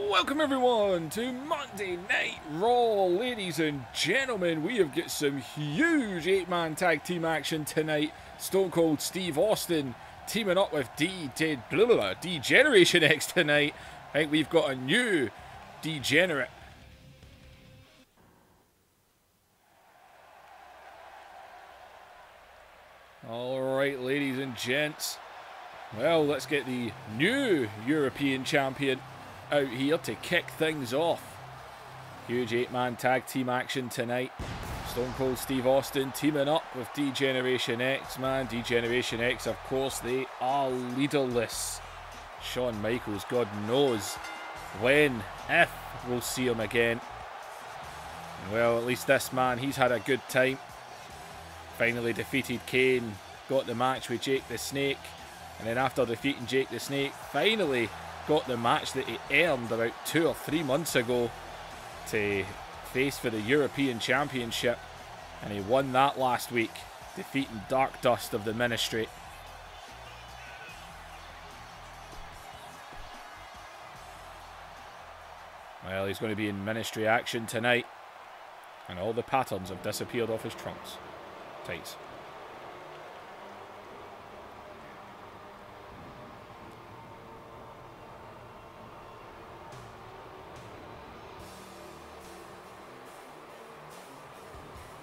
Welcome everyone to Monday Night Raw. Ladies and gentlemen, we have got some huge 8-man tag team action tonight. Stone Cold Steve Austin teaming up with Degeneration X tonight. I think we've got a new Degenerate. Alright, ladies and gents. Well, let's get the new European champion out here to kick things off. Huge 8-man tag team action tonight. Stone Cold Steve Austin teaming up with Degeneration X, man. Degeneration X, of course, they are leaderless. Shawn Michaels, God knows when, if we'll see him again. Well, at least this man, he's had a good time. Finally defeated Kane, got the match with Jake the Snake, and then after defeating Jake the Snake, finally got the match that he earned about 2 or 3 months ago to face for the European Championship, and he won that last week, defeating Dark Dust of the Ministry. Well, he's going to be in Ministry action tonight, and all the patterns have disappeared off his trunks. Tights.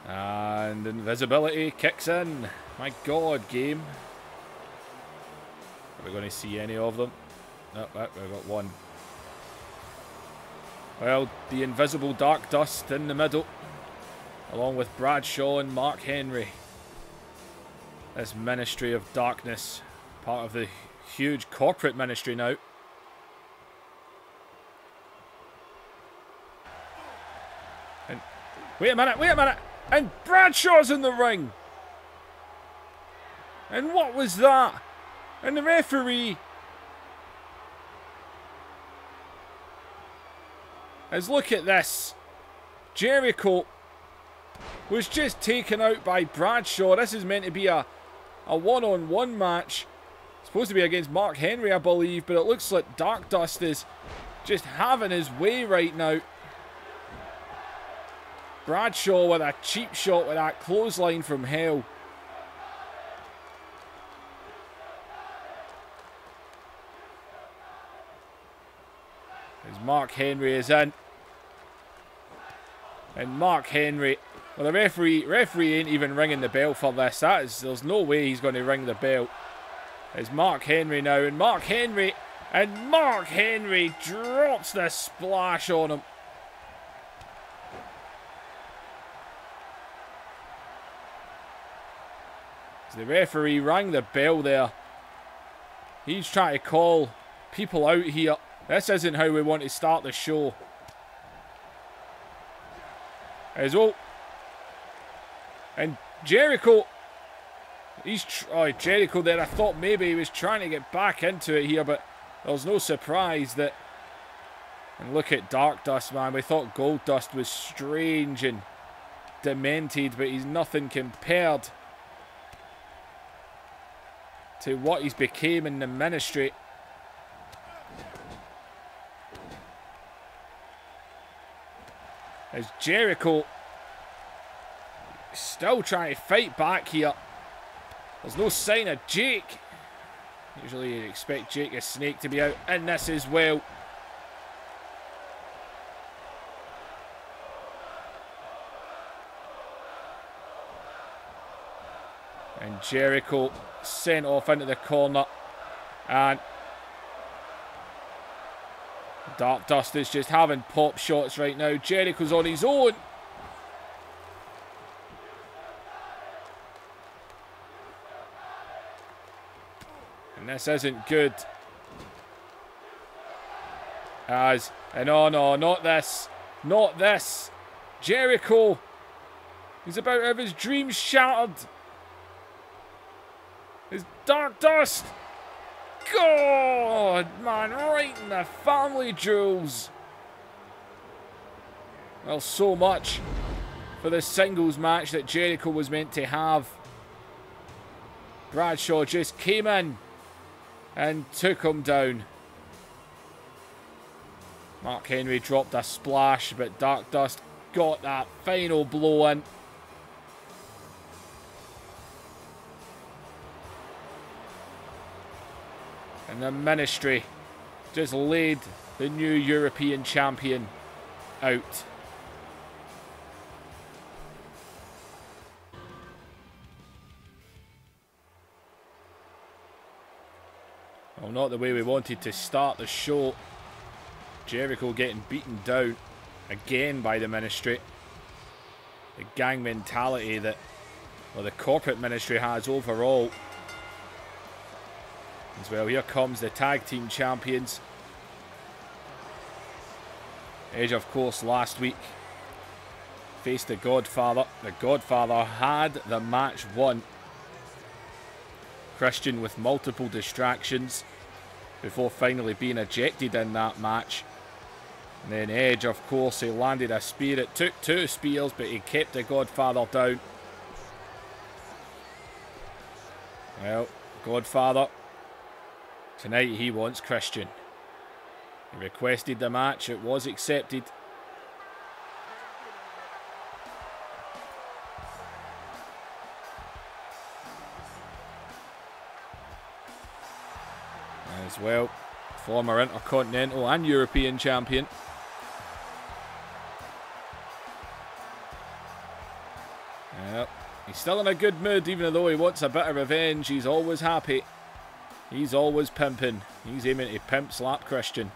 And invisibility kicks in. My God, game. Are we going to see any of them? Nope, we've got one. Well, the invisible Dark Dust in the middle, along with Bradshaw and Mark Henry. This Ministry of Darkness, part of the huge corporate ministry now. And wait a minute! And Bradshaw's in the ring! And what was that? And the referee as look at this. Jericho was just taken out by Bradshaw. This is meant to be a one-on-one match. Supposed to be against Mark Henry, I believe, but it looks like Dark Dust is just having his way right now. Bradshaw with a cheap shot with that clothesline from hell. As Mark Henry is in. And Mark Henry, well, the referee ain't even ringing the bell for this. There's no way he's going to ring the bell. It's Mark Henry now, and Mark Henry drops the splash on him. The referee rang the bell there. He's trying to call people out here. This isn't how we want to start the show. And Jericho, Jericho there, I thought maybe he was trying to get back into it here, but there's no surprise that. And look at Dark Dust, man. We thought Gold Dust was strange and demented, but he's nothing compared to what he's became in the ministry. As Jericho still trying to fight back here. There's no sign of Jake. Usually you'd expect Jake the Snake to be out in this as well. And Jericho sent off into the corner, and Dark Dust is just having pop shots right now. Jericho's on his own. And this isn't good. And oh no, not this. Not this. Jericho, he's about to have his dreams shattered. It's Dark Dust. God, man, right in the family jewels. Well, so much for the singles match that Jericho was meant to have. Bradshaw just came in and took him down. Mark Henry dropped a splash, but Dark Dust got that final blow in. And the Ministry just laid the new European champion out. Well, not the way we wanted to start the show. Jericho getting beaten down again by the Ministry. The gang mentality that, well, the corporate Ministry has overall. As well, here comes the tag team champions. Edge, of course, last week faced the Godfather. The Godfather had the match won. Christian with multiple distractions before finally being ejected in that match. And then Edge, of course, he landed a spear. It took 2 spears, but he kept the Godfather down. Well, Godfather, tonight he wants Christian. He requested the match. It was accepted. As well, former Intercontinental and European champion. Yep. He's still in a good mood, even though he wants a bit of revenge. He's always happy. He's always pimping. He's aiming to pimp slap Christian.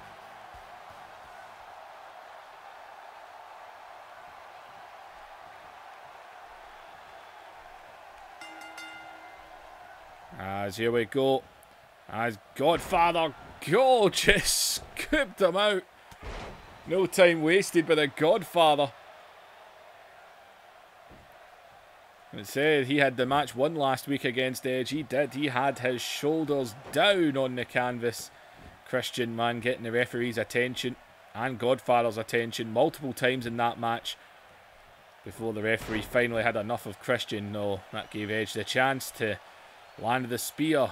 As here we go. As Godfather just scooped him out. No time wasted by the Godfather. It said he had the match won last week against Edge. He did. He had his shoulders down on the canvas. Christian, man, getting the referee's attention and Godfather's attention multiple times in that match before the referee finally had enough of Christian. No, that gave Edge the chance to land the spear.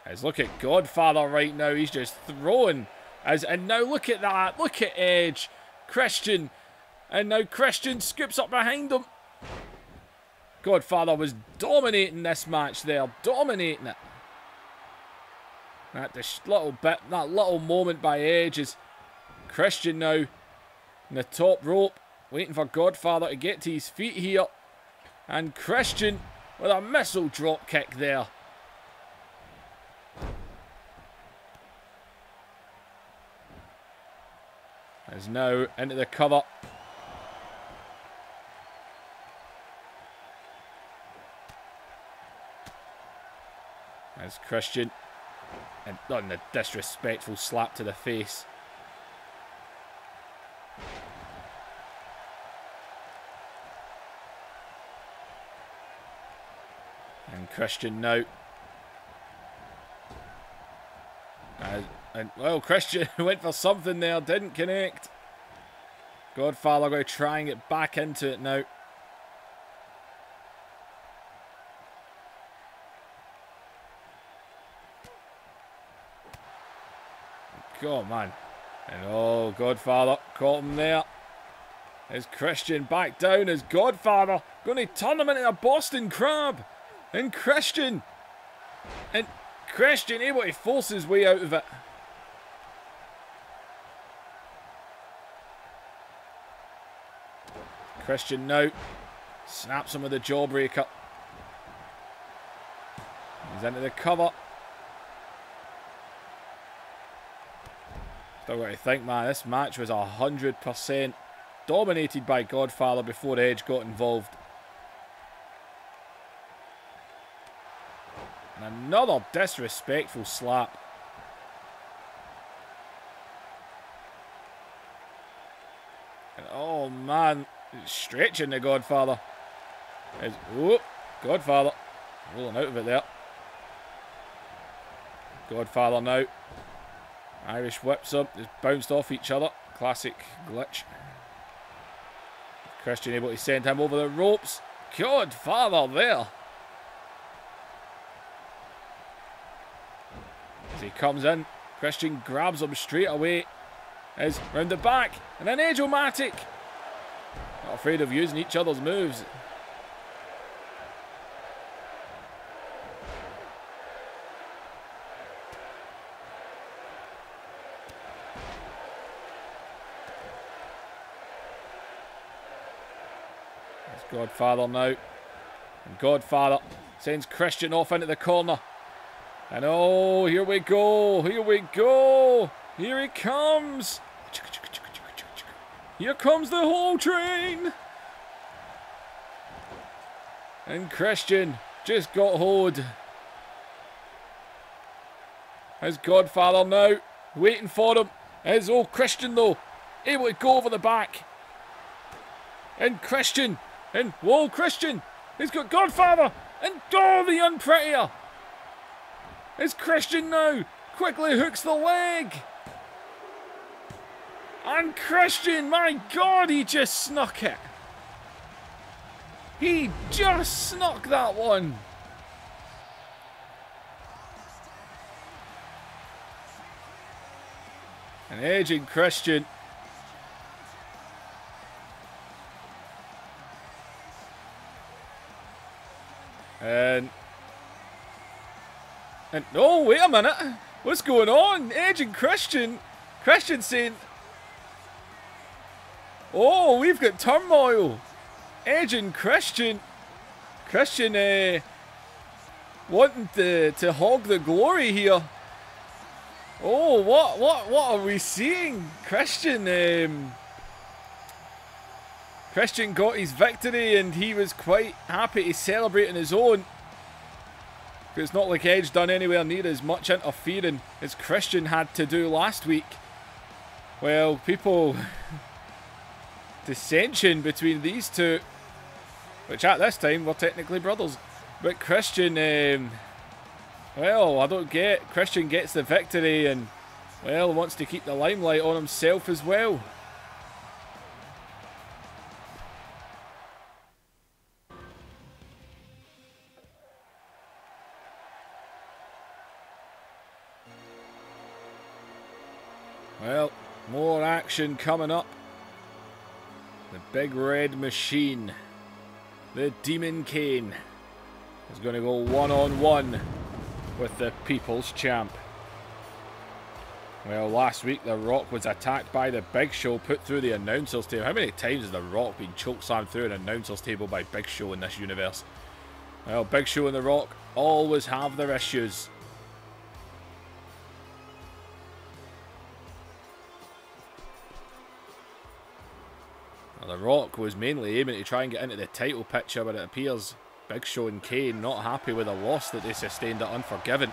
As look at Godfather right now. He's just throwing. And now look at that. Look at Edge. Christian. And now Christian scoops up behind him. Godfather was dominating this match there. Dominating it. That little moment by Edge is Christian now in the top rope. Waiting for Godfather to get to his feet here. And Christian with a missile drop kick there. Is now into the cover. As Christian, and on the disrespectful slap to the face. And Christian now. And well, Christian went for something there, didn't connect. Godfather going to try and get back into it now. God, man. And oh, Godfather caught him there. As Christian back down as Godfather going to turn him into a Boston Crab. And Christian able to force his way out of it. Christian now snaps him with a jawbreaker. He's into the cover. Still got to think, man, this match was 100% dominated by Godfather before Edge got involved. And another disrespectful slap. And oh man, stretching the Godfather. Whoop, Godfather rolling out of it there. Godfather now. Irish whips up, just bounced off each other. Classic glitch. Christian able to send him over the ropes. Godfather there. As he comes in, Christian grabs him straight away. Is round the back. And then Edge-O-Matic. Not afraid of using each other's moves. It's Godfather now. And Godfather sends Christian off into the corner. And oh, here we go. Here we go. Here he comes. Here comes the whole train. And Christian just got hold. His Godfather now waiting for him. Is Christian though able to go over the back. And Christian. And whoa, Christian. He's got Godfather. And oh, the unprettier. It's Christian now. Quickly hooks the leg. And Christian, my God, he just snuck it. He just snuck that one. And Edge and Christian. And oh, wait a minute. What's going on? Edge and Christian. Christian saying, oh, we've got turmoil. Edge and Christian. Christian wanting to hog the glory here. Oh, what are we seeing? Christian Christian got his victory and he was quite happy to celebrate on his own. It's not like Edge done anywhere near as much interfering as Christian had to do last week. Well, people... dissension between these two, which at this time were technically brothers. But Christian, well, I don't get. Christian gets the victory and, well, wants to keep the limelight on himself as well. Well, more action coming up. The big red machine, the Demon Kane, is going to go one-on-one with the People's Champ. Well, last week The Rock was attacked by the Big Show, put through the announcer's table. How many times has The Rock been chokeslammed through an announcer's table by Big Show in this universe? Well, Big Show and The Rock always have their issues. The Rock was mainly aiming to try and get into the title picture, but it appears Big Show and Kane not happy with the loss that they sustained at Unforgiven.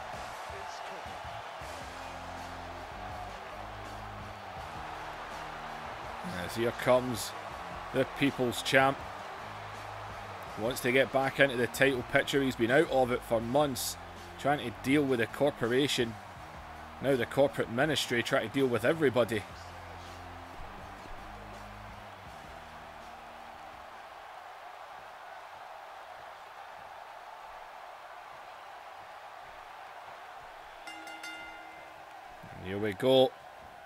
As here comes the People's Champ. Wants to get back into the title picture. He's been out of it for months, trying to deal with the corporation. Now the corporate ministry trying to deal with everybody. Here we go.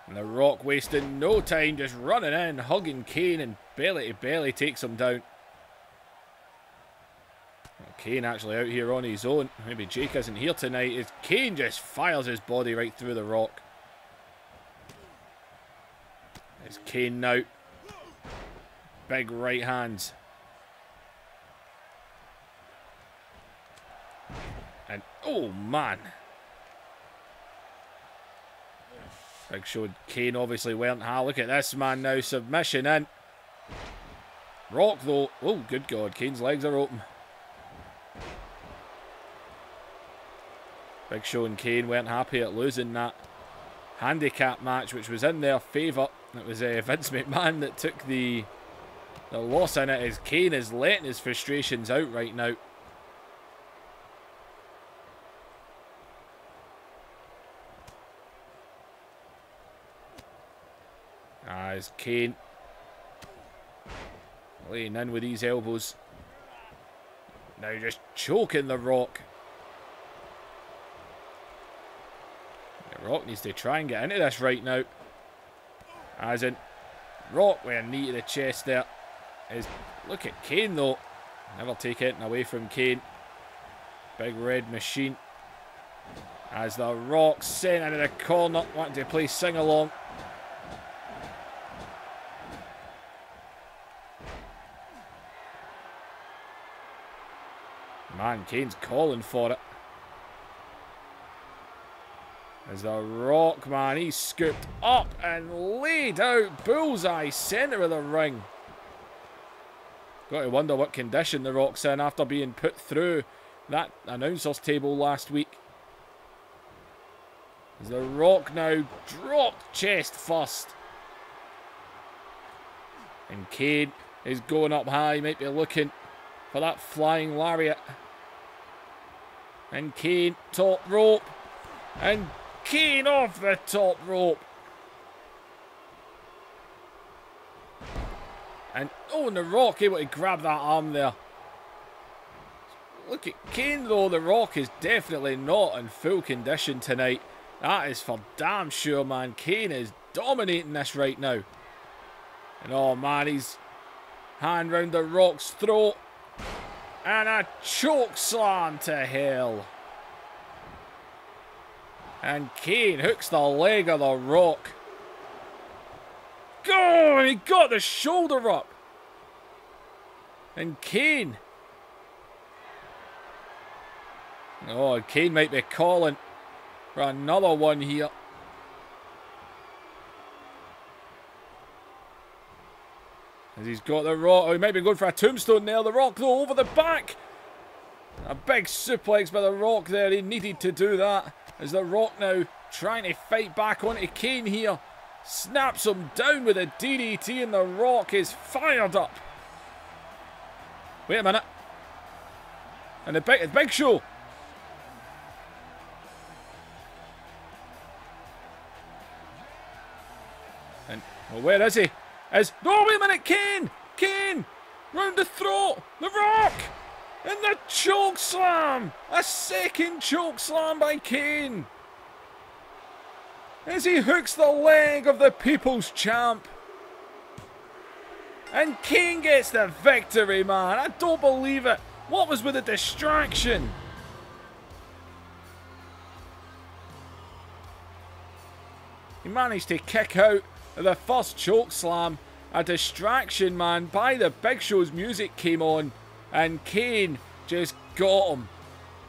And The Rock wasting no time, just running in, hugging Kane, and belly to belly takes him down. Well, Kane actually out here on his own. Maybe Jake isn't here tonight. As Kane just fires his body right through The Rock. There's Kane now. Big right hands. And oh man. Big Show and Kane obviously weren't high. Look at this man now, submission in. Rock though, oh good God, Kane's legs are open. Big Show and Kane weren't happy at losing that handicap match, which was in their favour. It was Vince McMahon that took the loss in it, as Kane is letting his frustrations out right now. As Kane laying in with these elbows. Now just choking The Rock. Rock needs to try and get into this right now. As in, Rock with a knee to the chest there. Look at Kane though. Never take anything away from Kane. Big red machine. As the Rock sent into the corner, wanting to play sing-along. Man, Kane's calling for it. As the Rock, man, he's scooped up and laid out bullseye centre of the ring. Got to wonder what condition the Rock's in after being put through that announcer's table last week. As the Rock now dropped chest first. And Kane is going up high, might be looking for that flying lariat. And Kane, top rope. And Kane off the top rope. And the Rock able to grab that arm there. Look at Kane though, the Rock is definitely not in full condition tonight. That is for damn sure, man. Kane is dominating this right now. And oh man, he's hand round the Rock's throat. And a choke slam to hell. And Kane hooks the leg of the Rock. Go! He got the shoulder up. And Kane. Oh, Kane might be calling for another one here. As he's got the Rock. Oh, he might be going for a tombstone there. The Rock, though, over the back. A big suplex by the Rock there. He needed to do that. As the Rock now trying to fight back onto Kane here. Snaps him down with a DDT and the Rock is fired up. Wait a minute. And the Big Show. And, well, where is he? No, wait a minute, Kane! Kane! Round the throat! The Rock! And the choke slam! A second choke slam by Kane! As he hooks the leg of the People's Champ. And Kane gets the victory, man. I don't believe it. What was with the distraction? He managed to kick out the first choke slam. A distraction, man, by the Big Show's music came on. And Kane just got him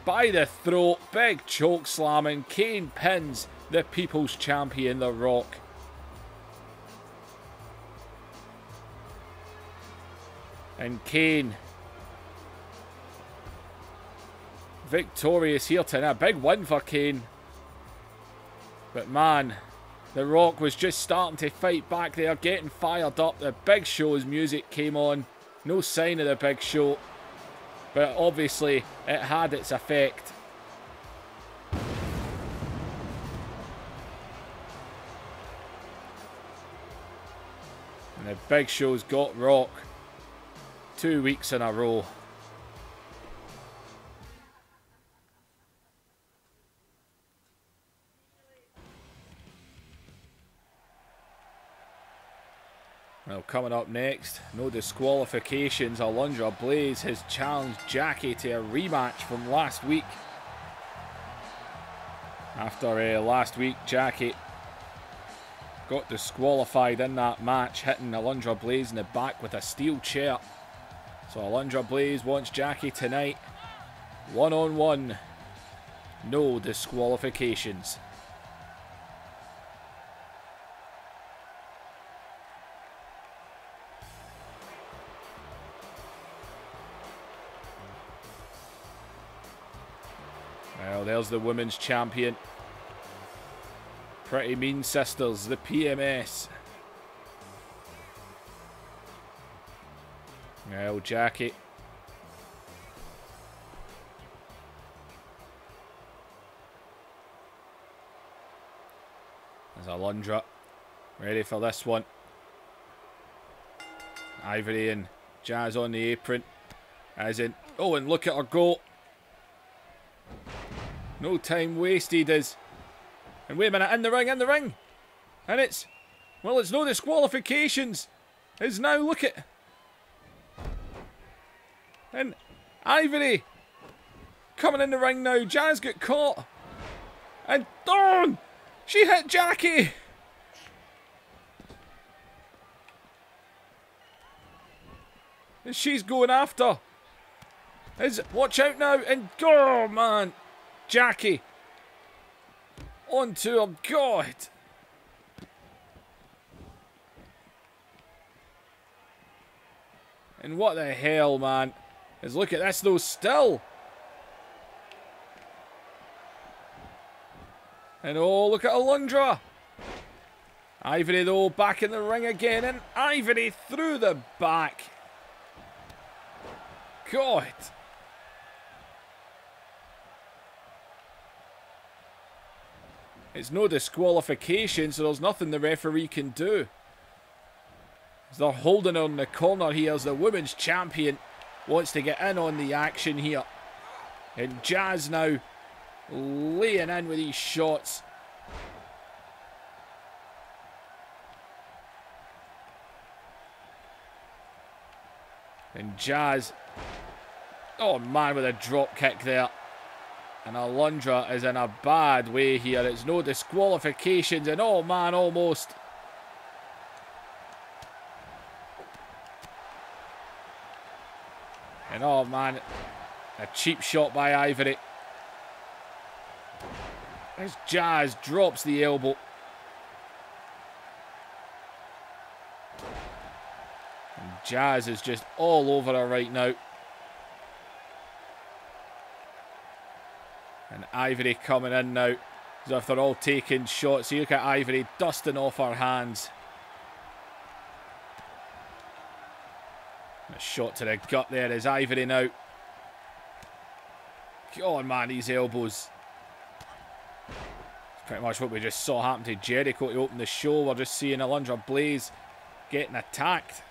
by the throat. Big choke slam, and Kane pins the People's Champion, The Rock. And Kane victorious here tonight. A big win for Kane. But man, The Rock was just starting to fight back there, getting fired up. The Big Show's music came on. No sign of the Big Show. But obviously, it had its effect. And the Big Show's got Rock 2 weeks in a row. Well, coming up next, no disqualifications. Alundra Blaze has challenged Jackie to a rematch from last week. After last week, Jackie got disqualified in that match, hitting Alundra Blaze in the back with a steel chair. So Alundra Blaze wants Jackie tonight. One-on-one. No disqualifications. Well, there's the women's champion. Pretty Mean Sisters, the PMS. Well, Jackie. There's Alundra. Ready for this one. Ivory and Jazz on the apron. As in, oh, and look at her go. No time wasted as And wait a minute, in the ring. And it's, well, it's no disqualifications. It's now, look at. And Ivory coming in the ring now. Jazz got caught. And darn, she hit Jackie. And she's going after. Watch out now. And oh man, Jackie onto her. God. And what the hell, man? Is look at this though still. And oh, look at Alundra. Ivory though back in the ring again, and Ivory through the back. God. It's no disqualification, so there's nothing the referee can do. They're holding on the corner here as the women's champion wants to get in on the action here. And Jazz now laying in with these shots. And Jazz, oh man, with a drop kick there. And Alundra is in a bad way here. It's no disqualifications, and oh man, almost. And oh man, a cheap shot by Ivory. As Jazz drops the elbow. And Jazz is just all over her right now. And Ivory coming in now. As if they're all taking shots. You look at Ivory dusting off her hands. A shot to the gut there is Ivory now. God, man, these elbows. It's pretty much what we just saw happen to Jericho to open the show. We're just seeing Alundra Blaze getting attacked.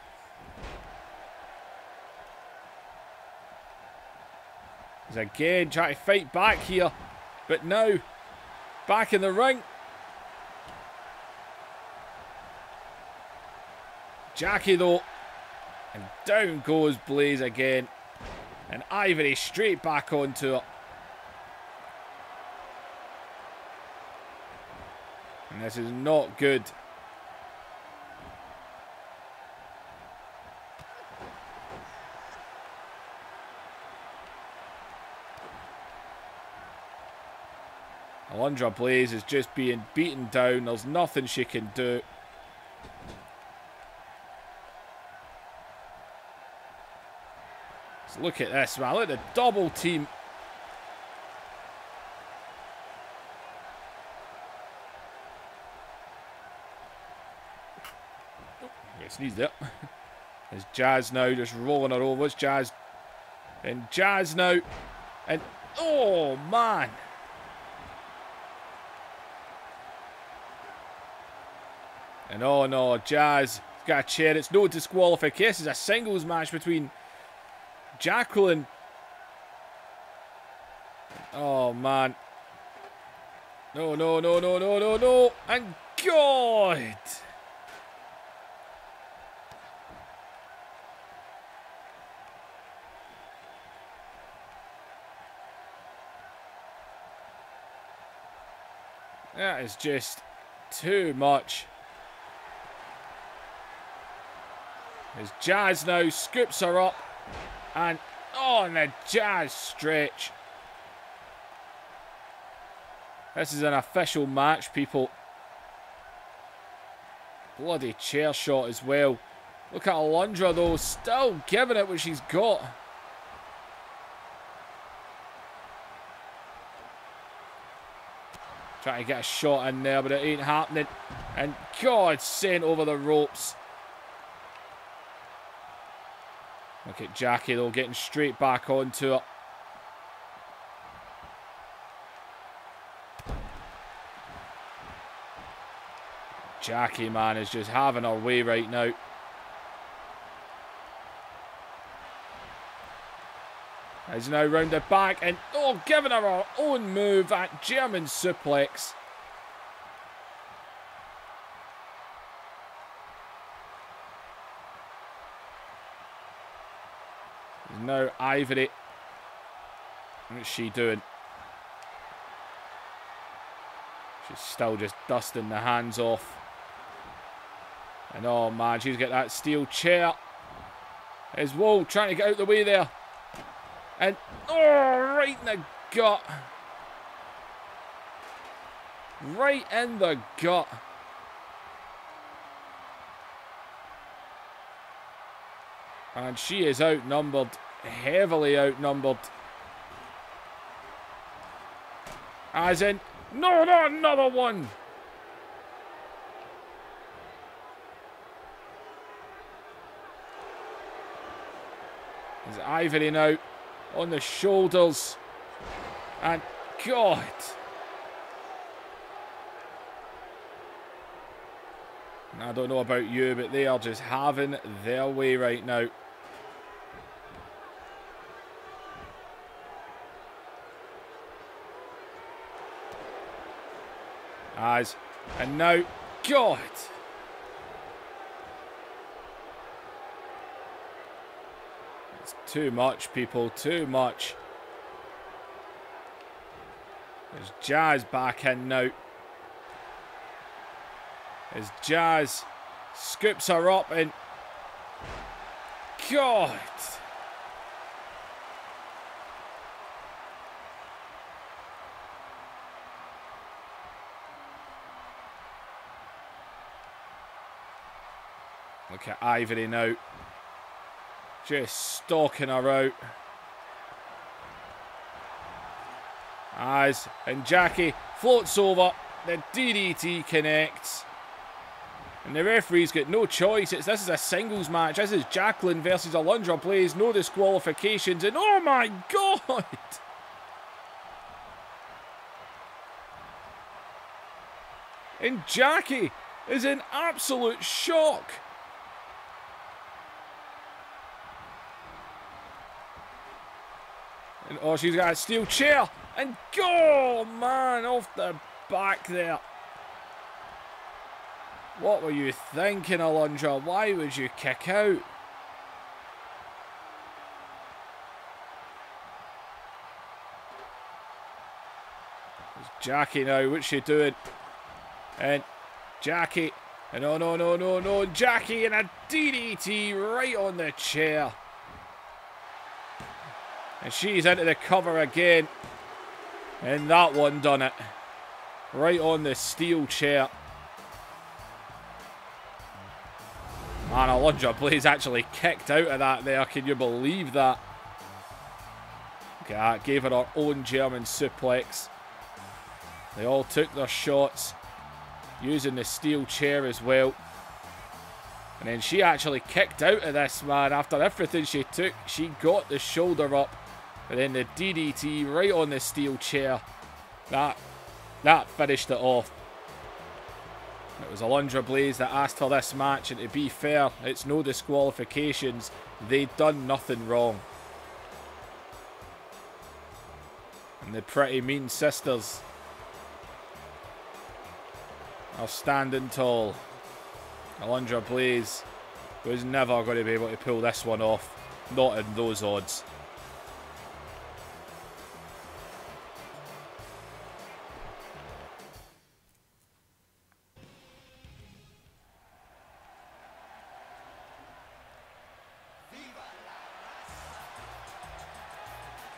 He's again trying to fight back here. But now, back in the ring. Jackie though. And down goes Blaze again. And Ivory straight back onto it. And this is not good. Alundra Blaze is just being beaten down. There's nothing she can do. Look at this, man. Look at the double team. Oh, sneezed it. There's Jazz now just rolling her over. It's Jazz. And Jazz now. And oh, man. And oh, no. Jazz got a chair. It's no disqualification. It's a singles match between Jacqueline. Oh man. No, no, no, no, no, no, no. And God. That is just too much. As Jazz now scoops her up. And oh, and the Jazz stretch. This is an official match, people. Bloody chair shot as well. Look at Alundra though, still giving it what she's got. Trying to get a shot in there, but it ain't happening. And God, sent over the ropes. Look at Jackie though, getting straight back onto it. Jackie, man, is just having her way right now. Is now round the back and oh, giving her own move, that German suplex. now Ivory. What's she doing? She's still just dusting the hands off. And oh man, she's got that steel chair. There's Wool trying to get out the way there. And oh, right in the gut. Right in the gut. And she is outnumbered. Heavily outnumbered. As in, no, not another one. There's Ivory now on the shoulders. And God. I don't know about you, but they are just having their way right now. And now, God. It's too much, people, too much. There's Jazz back in now. As Jazz scoops her up and... God. Look at Ivory now. Just stalking her out. And Jackie floats over. The DDT connects. And the referee's got no choice. This is a singles match. This is Jacqueline versus Alundra Blaze. No disqualifications. And oh my God! And Jackie is in absolute shock. And oh, she's got a steel chair. And go, man, off the back there. What were you thinking, Alundra? Why would you kick out? There's Jackie now. What's she doing? And Jackie. And no, no, no, no, no. Jackie and a DDT right on the chair. And she's into the cover again. And that one done it. Right on the steel chair. Man, Alundra Blaze actually kicked out of that there. Can you believe that? Okay, that gave her own German suplex. They all took their shots. Using the steel chair as well. And then she actually kicked out of this, man. After everything she took, she got the shoulder up. And then the DDT right on the steel chair. That finished it off. It was Alundra Blaze that asked for this match, and to be fair, it's no disqualifications. They'd done nothing wrong. And the Pretty Mean Sisters are standing tall. Alundra Blaze was never going to be able to pull this one off. Not in those odds.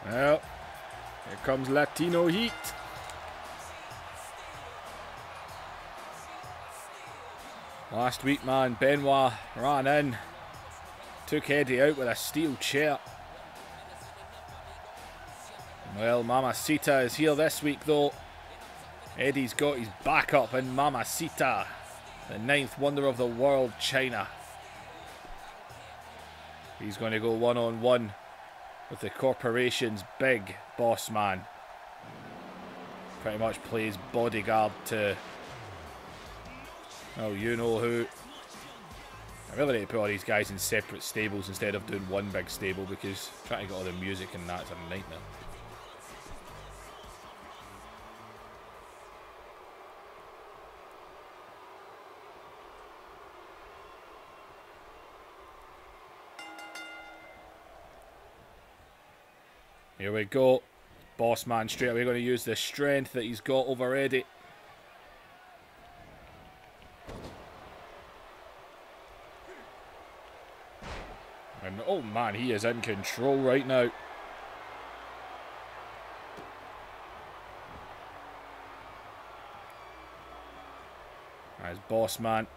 Well, here comes Latino Heat. Last week, man, Benoit ran in, took Eddie out with a steel chair. Well, Mamacita is here this week, though. Eddie's got his backup in Mamacita, the 9th wonder of the world, China. He's going to go one-on-one with the corporation's big boss man. Pretty much plays bodyguard to, oh, you know who. I really need to put all these guys in separate stables instead of doing one big stable, because trying to get all the music and that's a nightmare. Here we go. Boss man straight away going to use the strength that he's got over Eddie. And oh man, he is in control right now. As boss man.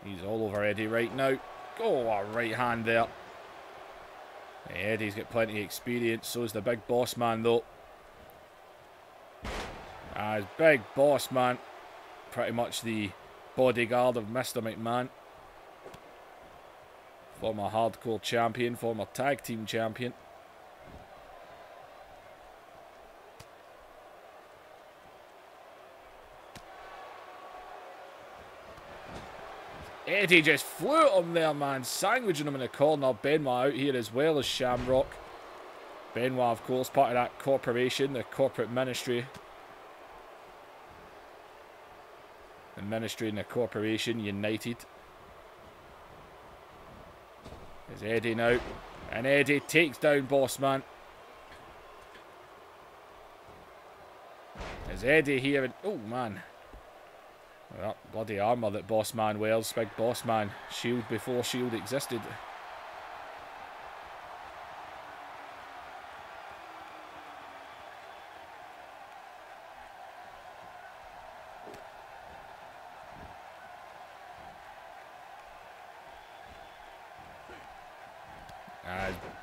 He's all over Eddie right now. Oh, a right hand there. Eddie's got plenty of experience, so is the big boss man though. As big boss man, pretty much the bodyguard of Mr. McMahon. Former hardcore champion, former tag team champion. Eddie just flew at him there, man. Sandwiching him in the corner. Benoit out here as well as Shamrock. Benoit, of course, part of that corporation, the corporate ministry. The ministry and the corporation united. There's Eddie now. And Eddie takes down Bossman. There's Eddie here. And, oh, man. That bloody armour that Bossman wears. Big Bossman. Shield before Shield existed.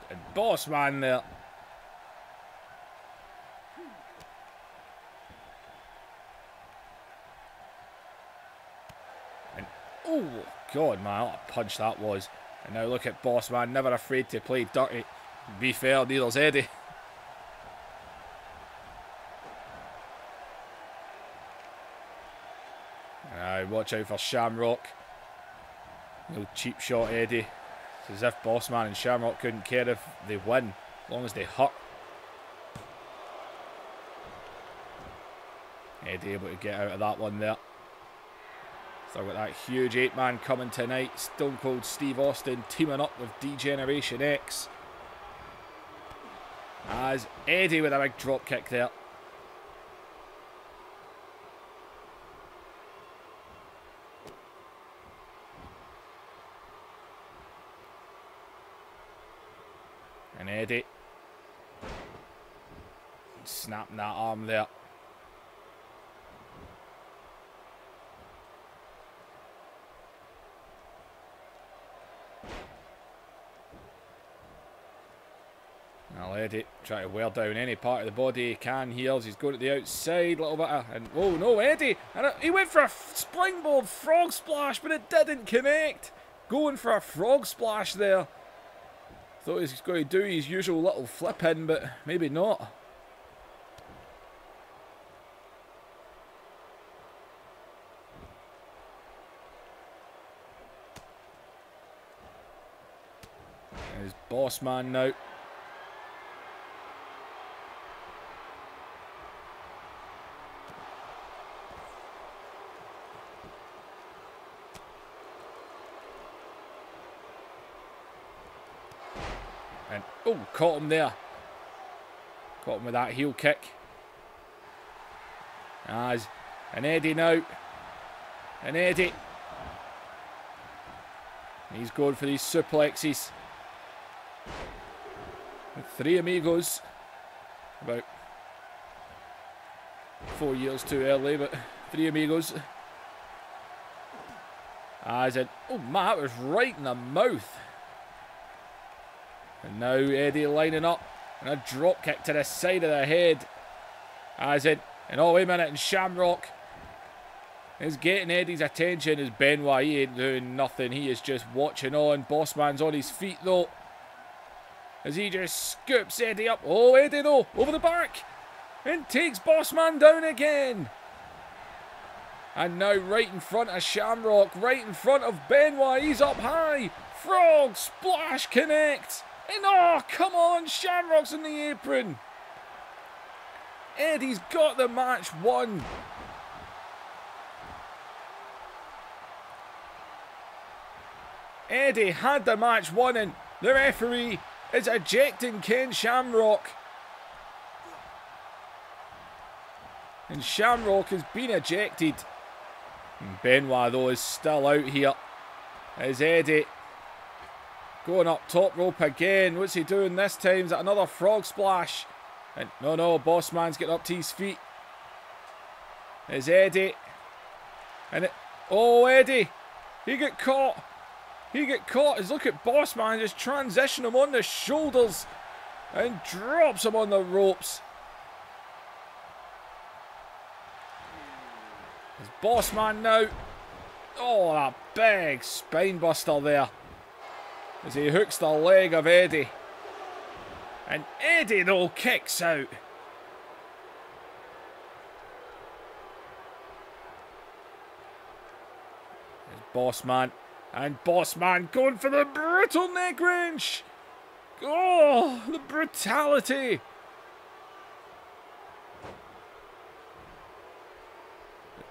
And Bossman there. Oh, God, man, what a punch that was. And now look at Bossman, never afraid to play dirty. Be fair, neither's Eddie. Watch out for Shamrock. No cheap shot, Eddie. It's as if Bossman and Shamrock couldn't care if they win, as long as they hurt. Eddie able to get out of that one there. So I've got that huge 8-man coming tonight. Stone Cold Steve Austin teaming up with Degeneration X. As Eddie with a big drop kick there. And Eddie snapping that arm there. Now Eddie try to wear down any part of the body he can here as he's going to the outside, little bit of, and oh no, Eddie, and he went for a springboard frog splash, but it didn't connect. Going for a frog splash there. Thought he was going to do his usual little flip in, but maybe not. There's Bossman now. And, oh, caught him there. Caught him with that heel kick. And Eddie now. And Eddie. He's going for these suplexes. 3 amigos. About 4 years too early, but 3 amigos. As in, oh man, that was right in the mouth. And now Eddie lining up. And a drop kick to the side of the head. As in, and oh wait a minute, and Shamrock is getting Eddie's attention as Benoit. He ain't doing nothing. He is just watching on. Bossman's on his feet though. As he just scoops Eddie up. Oh, Eddie though, over the back. And takes Bossman down again. And now right in front of Shamrock. Right in front of Benoit. He's up high. Frog splash connect. And oh, come on, Shamrock's in the apron. Eddie's got the match won. Eddie had the match won and the referee is ejecting Ken Shamrock. And Shamrock has been ejected. And Benoit, though, is still out here. Is Eddie going up top rope again? What's he doing this time? Is that another frog splash? And no, Bossman's getting up to his feet. Is Eddie. And Eddie. He got caught. Look at Bossman just transition him on the shoulders and drops him on the ropes. It's Bossman now. Oh, that big spine buster there. As he hooks the leg of Eddie. And Eddie, though, kicks out. There's Bossman. And Bossman going for the brutal neck wrench. Oh, the brutality.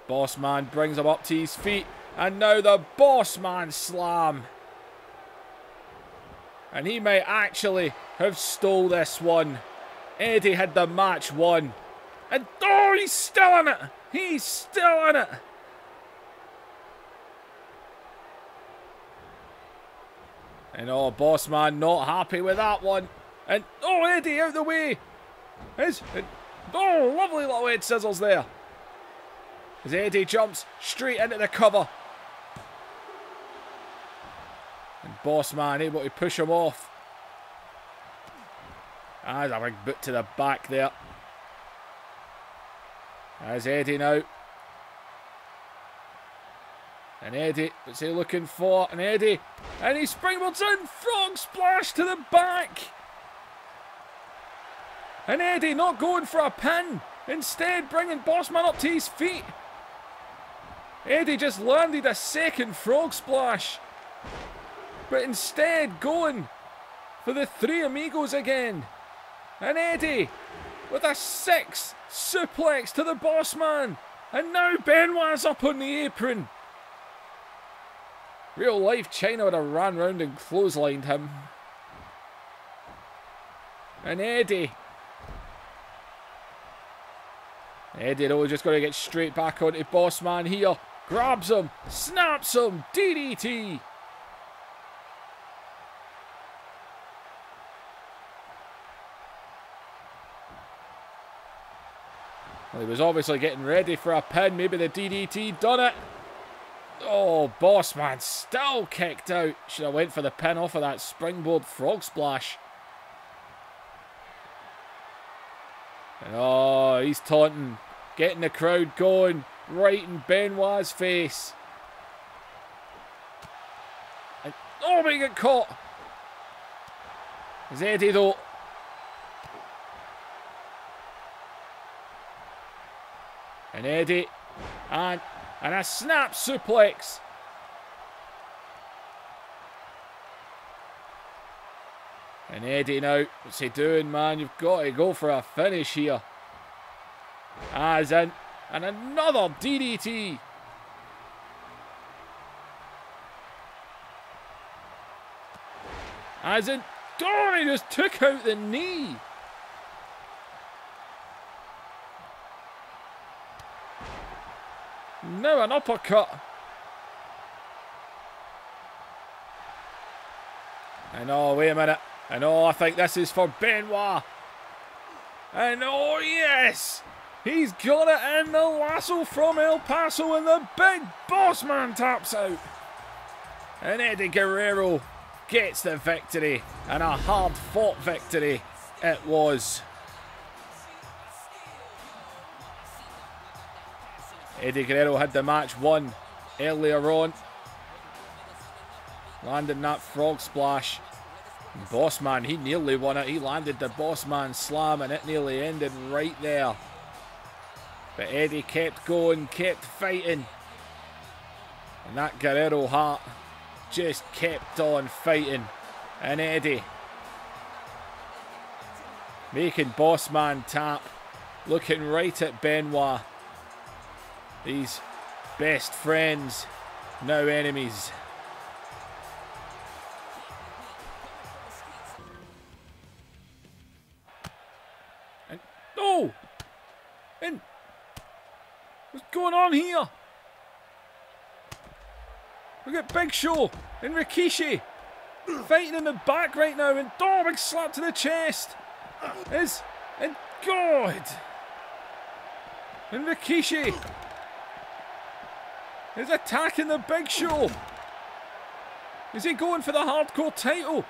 Bossman brings him up to his feet. And now the Bossman slam. And he may actually have stole this one. Eddie had the match won. And oh, he's still in it. He's still in it. And oh, Bossman not happy with that one. And oh, Eddie out the way. Oh, lovely little head scissors there. As Eddie jumps straight into the cover. And Bossman able to push him off. There's a big boot to the back there. There's Eddie now. And Eddie, what's he looking for? And Eddie, and he springboards in, frog splash to the back. And Eddie not going for a pin, instead bringing Bossman up to his feet. Eddie just landed a second frog splash, but instead going for the Three Amigos again. And Eddie with a 6 suplex to the Bossman. And now Benoit's up on the apron. Real life China would have ran round and clotheslined him. And Eddie though just got to get straight back onto Bossman here. Grabs him, snaps him, DDT. Well, he was obviously getting ready for a pin. Maybe the DDT done it. Oh, Bossman still kicked out. Should have went for the pin off of that springboard frog splash. And oh, he's taunting. Getting the crowd going. Right in Benoit's face. And oh, but he got caught. Is Eddie though. And Eddie. And a snap suplex. And Eddie now, what's he doing, man? You've got to go for a finish here. As in, and another DDT. As in, oh, he just took out the knee. Now an uppercut. And oh, wait a minute. And oh, I think this is for Benoit. And oh, yes. He's got it in the lasso from El Paso, and the big Bossman taps out. And Eddie Guerrero gets the victory. And a hard-fought victory it was. Eddie Guerrero had the match won earlier on. Landing that frog splash. Bossman, he nearly won it. He landed the Bossman slam and it nearly ended right there. But Eddie kept going, kept fighting. And that Guerrero heart just kept on fighting. And Eddie making Bossman tap. Looking right at Benoit. These best friends, now enemies. Oh! And what's going on here? Look at Big Show and Rikishi fighting in the back right now, and oh, big slap to the chest. And God! And Rikishi is attacking the Big Show. Is he going for the hardcore title?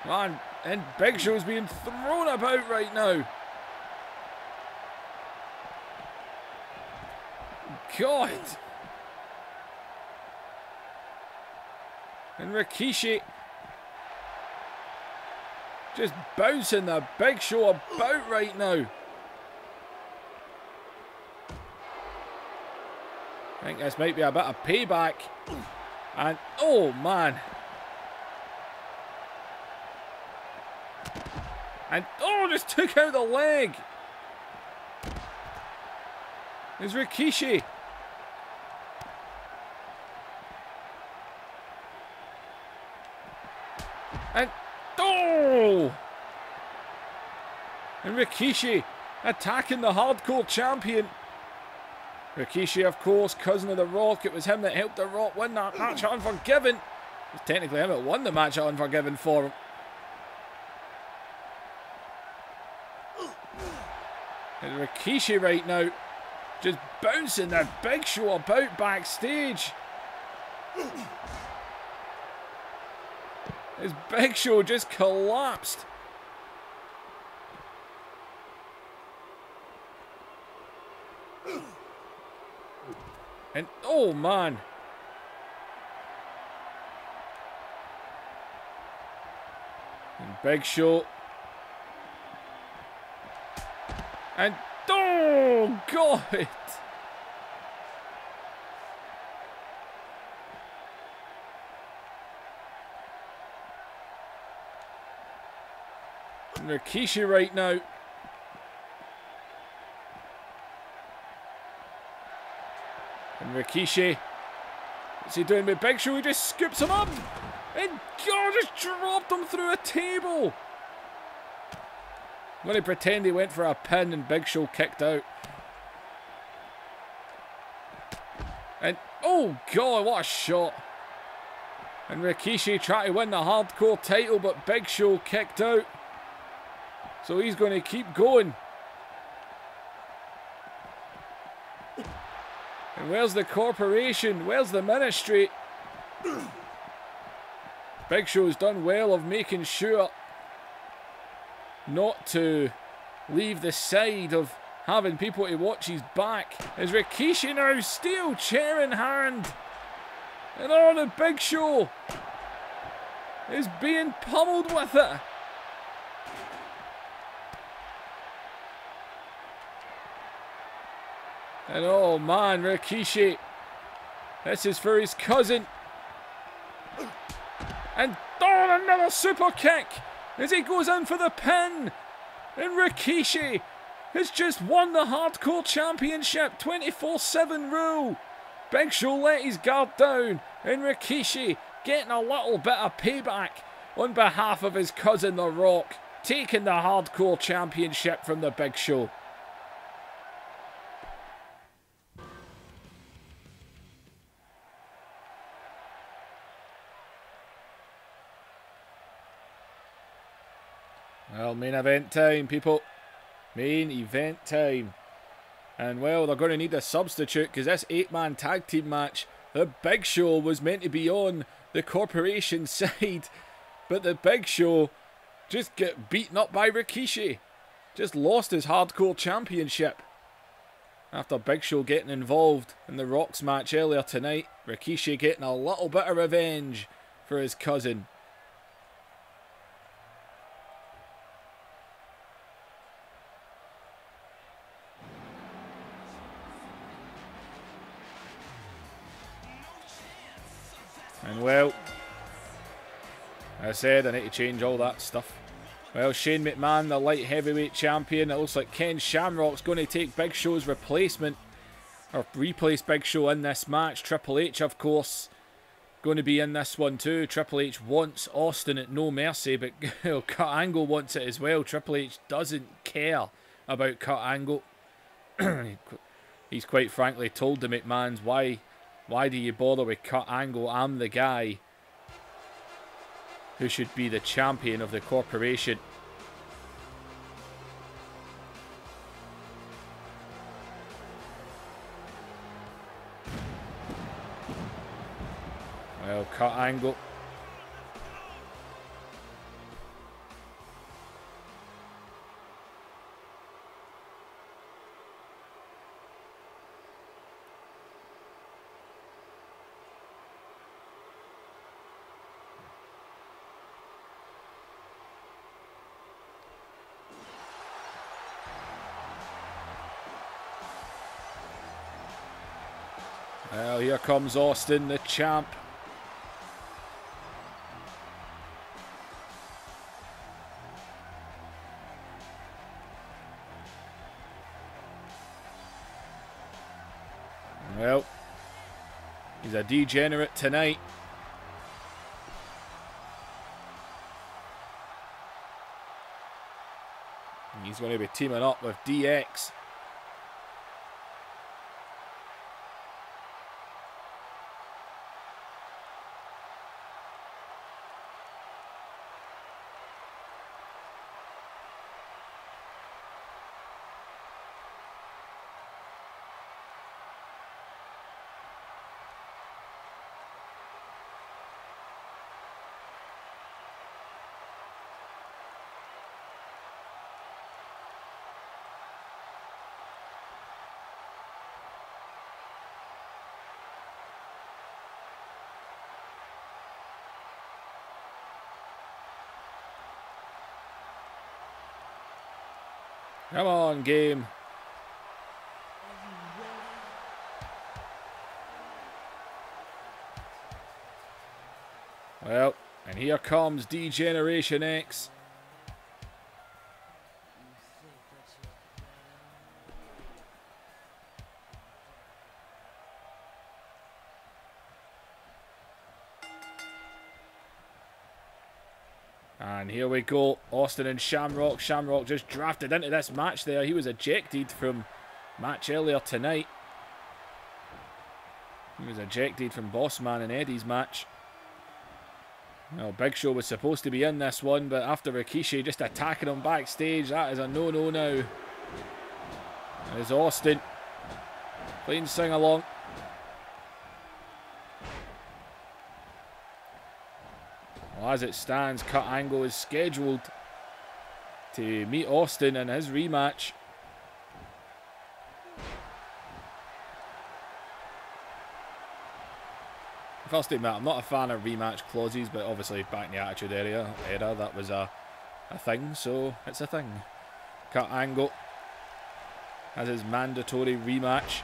Man, and Big Show's being thrown about right now. God. And Rikishi just bouncing the Big Show about right now. I think this might be a bit of payback. And oh man. And oh, just took out the leg. There's Rikishi. And oh! And Rikishi attacking the hardcore champion. Rikishi, of course, cousin of The Rock. It was him that helped The Rock win that match at Unforgiven. It was technically him that won the match at Unforgiven for him. And Rikishi right now just bouncing the Big Show about backstage. His Big Show just collapsed. And oh man. And Big Show. And oh God. And Rikishi right now. And Rikishi, what's he doing with Big Show? He just scoops him up. And God, just dropped him through a table. I'm going to pretend he went for a pin and Big Show kicked out. And oh God, what a shot. And Rikishi tried to win the hardcore title, but Big Show kicked out. So he's going to keep going. And where's the corporation? Where's the ministry? Big Show's done well of making sure not to leave the side of having people to watch his back. Is Rikishi now steel chair in hand? And oh, the Big Show is being pummeled with it. And oh man, Rikishi, this is for his cousin. And oh, another super kick as he goes in for the pin. And Rikishi has just won the Hardcore Championship, 24/7 rule. Big Show let his guard down, and Rikishi getting a little bit of payback on behalf of his cousin The Rock, taking the Hardcore Championship from the Big Show. Well, main event time, people. Main event time. And, well, they're going to need a substitute because this 8-man tag team match, the Big Show was meant to be on the corporation side. But the Big Show just got beaten up by Rikishi. Just lost his Hardcore Championship. After Big Show getting involved in the Rock's match earlier tonight, Rikishi getting a little bit of revenge for his cousin. And well, as I said, I need to change all that stuff. Well, Shane McMahon, the light heavyweight champion. It looks like Ken Shamrock's going to take Big Show's replacement, or replace Big Show in this match. Triple H, of course, going to be in this one too. Triple H wants Austin at no mercy, but Kurt Angle wants it as well. Triple H doesn't care about Kurt Angle. He's quite frankly told the McMahons, why do you bother with Kurt Angle? I'm the guy who should be the champion of the corporation. Well, Kurt Angle. Well, here comes Austin, the champ. Well, he's a degenerate tonight. He's going to be teaming up with DX. Come on, game. Well, and here comes Degeneration X. And here we go, Austin and Shamrock. Shamrock just drafted into this match there. He was ejected from match earlier tonight. He was ejected from Bossman and Eddie's match. Well, Big Show was supposed to be in this one, but after Rikishi just attacking him backstage, that is a no-no now. There's Austin playing sing-along. Well, as it stands, Kurt Angle is scheduled to meet Austin in his rematch. First admit, I'm not a fan of rematch clauses, but obviously back in the Attitude Era that was a thing, so it's a thing. Kurt Angle has his mandatory rematch.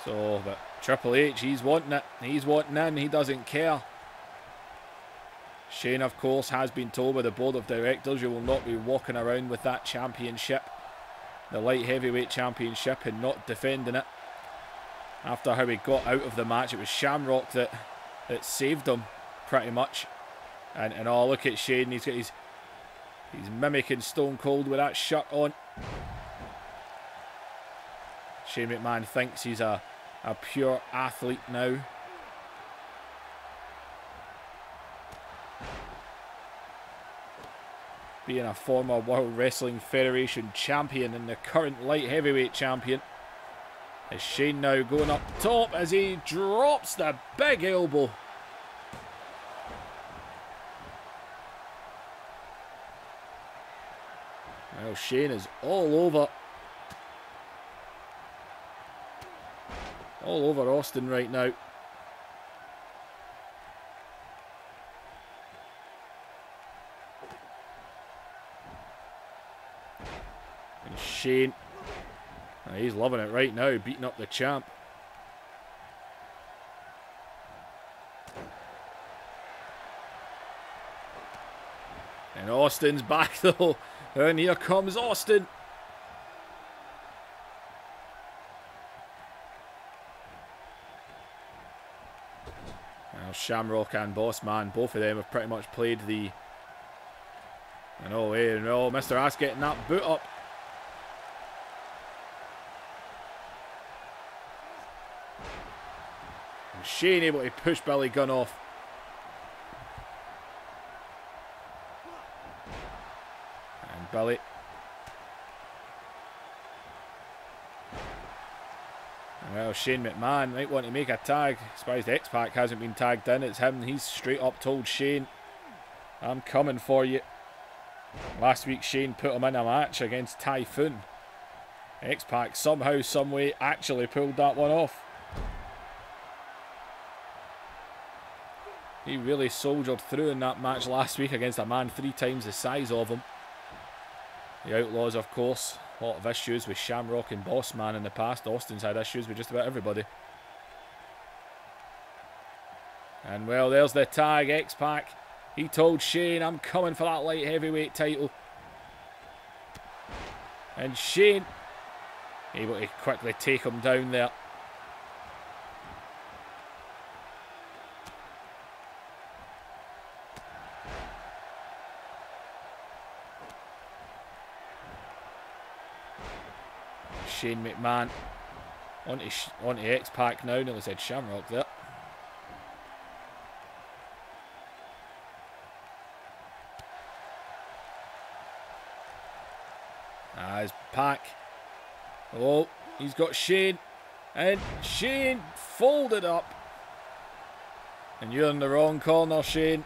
So, but Triple H, he's wanting it. He's wanting in. He doesn't care. Shane, of course, has been told by the board of directors you will not be walking around with that championship, the light heavyweight championship, and not defending it. After how he got out of the match, it was Shamrock that saved him, pretty much. And oh, look at Shane, he's mimicking Stone Cold with that shirt on. Shane McMahon thinks he's a pure athlete now. Being a former World Wrestling Federation champion and the current light heavyweight champion. Is Shane now going up top as he drops the big elbow. Well, Shane is all over Austin right now. And Shane, he's loving it right now, beating up the champ. And Austin's back though. And here comes Austin. Shamrock and Bossman, both of them have pretty much played the... No way, no, Mr. Ass getting that boot up. And Shane able to push Billy Gunn off. And Billy. Well, Shane McMahon might want to make a tag. Surprised X-Pac hasn't been tagged in. It's him. He's straight up told Shane, I'm coming for you. Last week Shane put him in a match against Typhoon. X-Pac somehow, someway actually pulled that one off. He really soldiered through in that match last week against a man 3 times the size of him. The Outlaws, of course. A lot of issues with Shamrock and Bossman in the past. Austin's had issues with just about everybody. And well, there's the tag. X-Pac. He told Shane, I'm coming for that light heavyweight title. And Shane able to quickly take him down there. Shane McMahon onto X-Pac now. Nearly said Shamrock there. As Pac. Oh, he's got Shane. And Shane folded up. And you're in the wrong corner, Shane.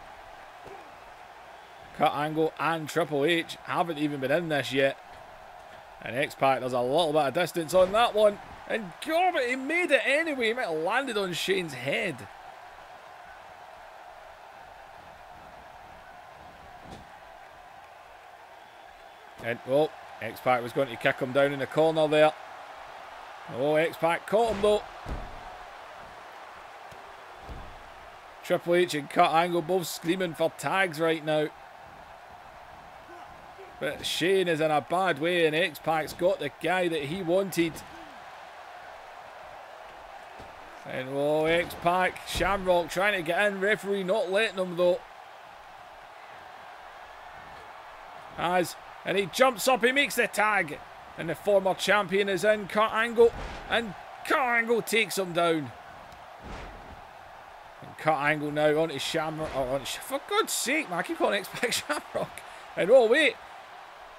Kurt Angle and Triple H haven't even been in this yet. And X-Pac does a little bit of distance on that one. And God, but he made it anyway. He might have landed on Shane's head. And, oh, X-Pac was going to kick him down in the corner there. Oh, X-Pac caught him though. Triple H and Kurt Angle both screaming for tags right now. But Shane is in a bad way and X-Pac's got the guy that he wanted. And oh, X-Pac, Shamrock trying to get in. Referee not letting him though. And he jumps up, he makes the tag. And the former champion is in, Kurt Angle. And Kurt Angle takes him down. And Kurt Angle now onto Shamrock. For God's sake, man, I keep calling X-Pac Shamrock. And oh, wait.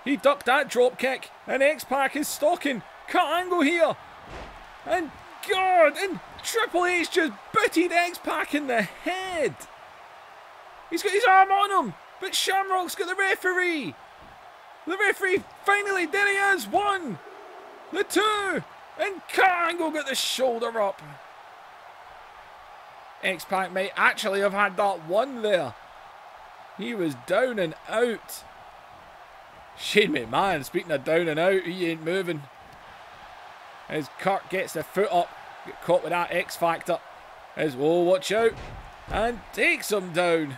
He ducked that drop kick. And X-Pac is stalking Kurt Angle here. And God, and Triple H just booted X-Pac in the head. He's got his arm on him. But Shamrock's got the referee. The referee finally, there he is, 1, the 2, and Kurt Angle got the shoulder up. X-Pac may actually have had that 1 there. He was down and out. Shane McMahon, speaking of down and out, he ain't moving. As Kurt gets the foot up, get caught with that X Factor. As, oh, watch out, and takes him down.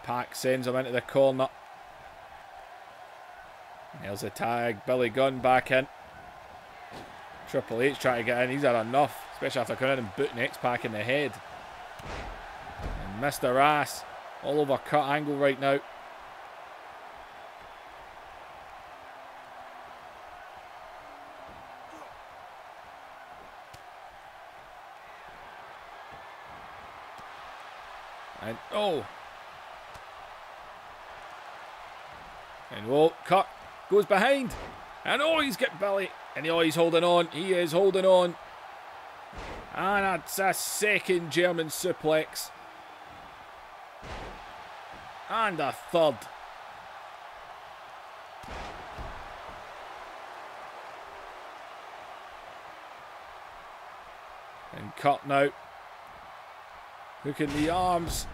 Pac sends him into the corner. There's the tag. Billy Gunn back in. Triple H trying to get in. He's had enough, especially after coming in and booting X-Pac in the head. And Mr. Ass all over Kurt Angle right now. And oh. And oh, Kurt goes behind. And oh, he's got Billy. And oh, he's holding on. He is holding on. And that's a second German suplex. And a third. And Kurt now. Hooking the arms.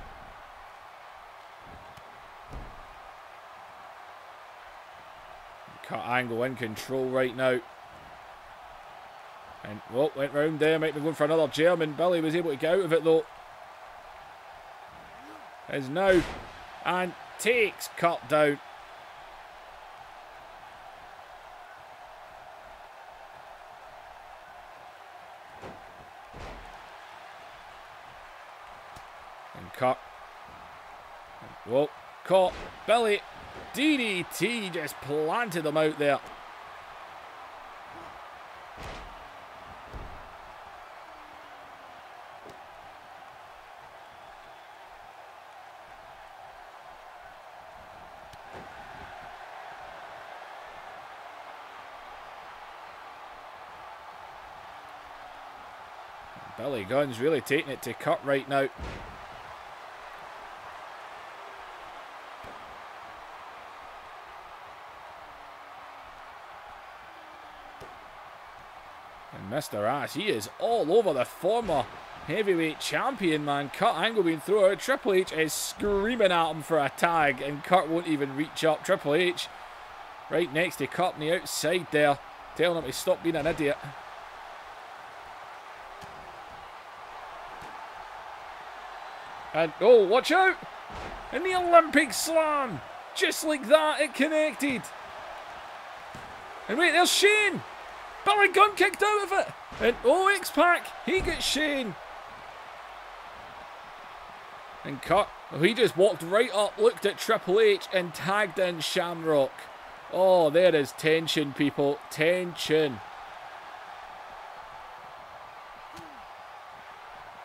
Kurt Angle in control right now. And, well, went round there. Might be going for another German. Billy was able to get out of it, though. Is now. And takes Kurt down. And cut. Whoa, caught. Billy. DDT just planted him out there. Billy Gunn's really taking it to Kurt right now. And Mr. Ass, he is all over the former heavyweight champion, man. Kurt Angle being thrown out. Triple H is screaming at him for a tag, and Kurt won't even reach up. Triple H right next to Kurt on the outside there, telling him to stop being an idiot. And, oh, watch out! And the Olympic Slam! Just like that, it connected. And wait, there's Shane! Billy Gunn kicked out of it! And, oh, X-Pac, he gets Shane. And Kurt, oh, he just walked right up, looked at Triple H, and tagged in Shamrock. Oh, there is tension, people. Tension.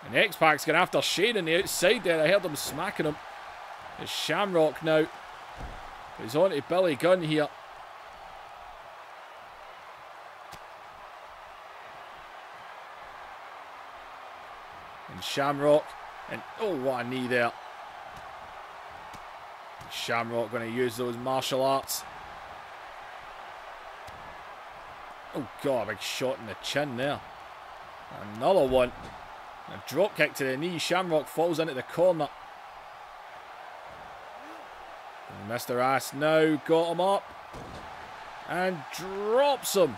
And X-Pac's going after Shane on the outside there. I heard him smacking him. It's Shamrock now. He's on to Billy Gunn here. And Shamrock. And oh, what a knee there. Shamrock going to use those martial arts. Oh, God, a big shot in the chin there. Another one. A drop kick to the knee. Shamrock falls into the corner. And Mr. Ass now got him up. And drops him.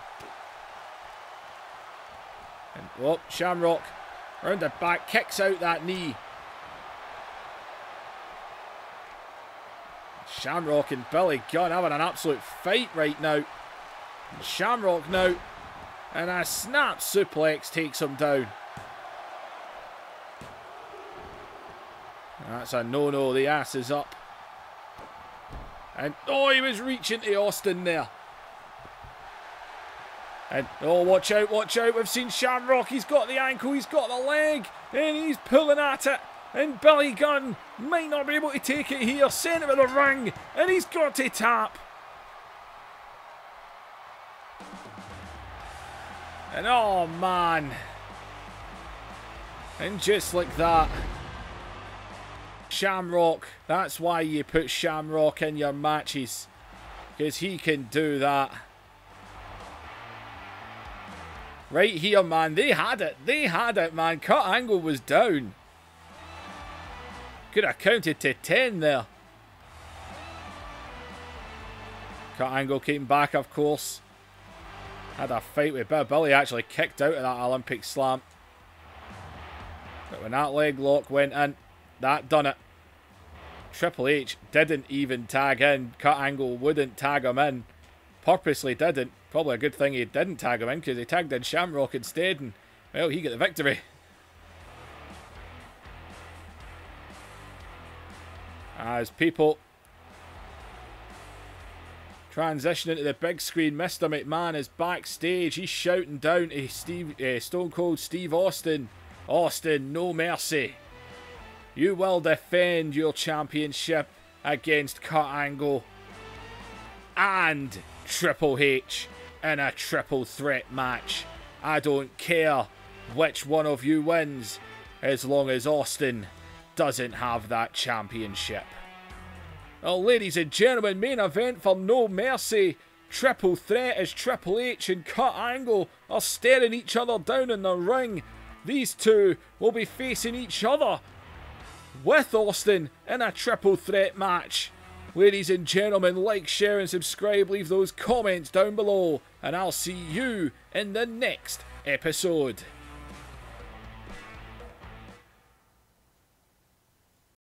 And, oh, Shamrock round the back. Kicks out that knee. Shamrock and Billy Gunn having an absolute fight right now. And Shamrock now. And a snap suplex takes him down. That's a no-no. The Ass is up. And, oh, he was reaching to Austin there. And, oh, watch out, watch out. We've seen Shamrock. He's got the ankle. He's got the leg. And he's pulling at it. And Billy Gunn might not be able to take it here. Centre of the ring. And he's got to tap. And, oh, man. And just like that. Shamrock, that's why you put Shamrock in your matches, because he can do that. Right here, man, they had it, man. Kurt Angle was down. Could have counted to 10 there. Kurt Angle came back, of course. Had a fight with Billy, actually kicked out of that Olympic Slam. But when that leg lock went in, that done it. Triple H didn't even tag in. Kurt Angle wouldn't tag him in. Purposely didn't. Probably a good thing he didn't tag him in, because he tagged in Shamrock instead, and, well, he got the victory. As people transitioning to the big screen, Mr. McMahon is backstage. He's shouting down to Stone Cold Steve Austin. Austin, no mercy. You will defend your championship against Kurt Angle and Triple H in a triple threat match. I don't care which one of you wins, as long as Austin doesn't have that championship. Well, ladies and gentlemen, main event for No Mercy. Triple threat as Triple H and Kurt Angle are staring each other down in the ring. These two will be facing each other with Austin in a triple threat match. Ladies and gentlemen, like, share and subscribe. Leave those comments down below, and I'll see you in the next episode.